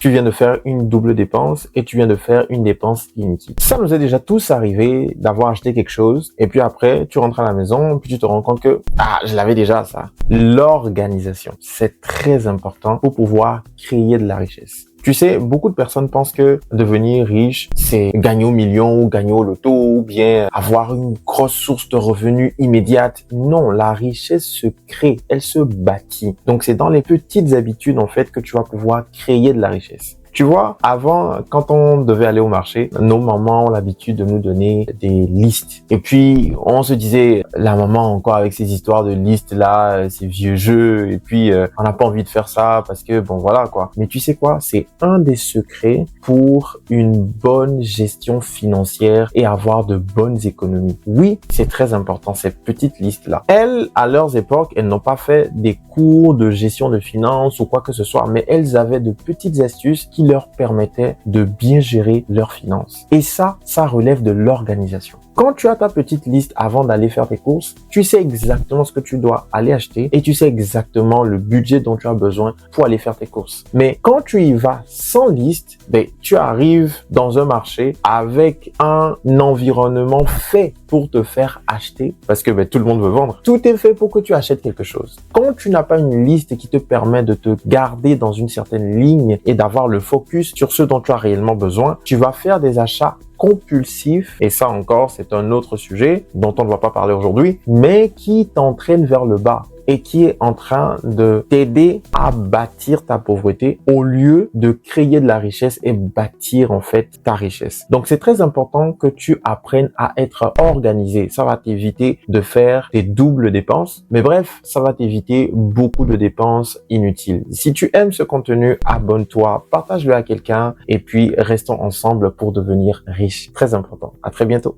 tu viens de faire une double dépense et tu viens de faire une dépense inutile. Ça nous est déjà tous arrivé d'avoir acheté quelque chose et puis après, tu rentres à la maison puis tu te rends compte que je l'avais déjà ça. L'organisation, c'est très important pour pouvoir créer de la richesse. Tu sais, beaucoup de personnes pensent que devenir riche, c'est gagner au million ou gagner au loto ou bien avoir une grosse source de revenus immédiate. Non, la richesse se crée, elle se bâtit. Donc, c'est dans les petites habitudes, en fait, que tu vas pouvoir créer de la richesse. Tu vois, avant, quand on devait aller au marché, nos mamans ont l'habitude de nous donner des listes. Et puis, on se disait, la maman encore avec ces histoires de listes là, ces vieux jeux, et puis on n'a pas envie de faire ça parce que bon voilà quoi. Mais tu sais quoi, c'est un des secrets pour une bonne gestion financière et avoir de bonnes économies. Oui, c'est très important ces petites listes là. Elles, à leurs époques, elles n'ont pas fait des cours de gestion de finances ou quoi que ce soit, mais elles avaient de petites astuces qui leur permettaient de bien gérer leurs finances. Et ça relève de l'organisation. Quand tu as ta petite liste avant d'aller faire tes courses, tu sais exactement ce que tu dois aller acheter et tu sais exactement le budget dont tu as besoin pour aller faire tes courses. Mais quand tu y vas sans liste, tu arrives dans un marché avec un environnement fait pour te faire acheter parce que tout le monde veut vendre. Tout est fait pour que tu achètes quelque chose. Quand tu n'as pas une liste qui te permet de te garder dans une certaine ligne et d'avoir le focus sur ce dont tu as réellement besoin, tu vas faire des achats compulsifs, et ça encore, c'est un autre sujet dont on ne va pas parler aujourd'hui, mais qui t'entraîne vers le bas et qui est en train de t'aider à bâtir ta pauvreté au lieu de créer de la richesse et bâtir en fait ta richesse. Donc c'est très important que tu apprennes à être organisé. Ça va t'éviter de faire des doubles dépenses, mais bref, ça va t'éviter beaucoup de dépenses inutiles. Si tu aimes ce contenu, abonne-toi, partage-le à quelqu'un et puis restons ensemble pour devenir riche. Très important. À très bientôt.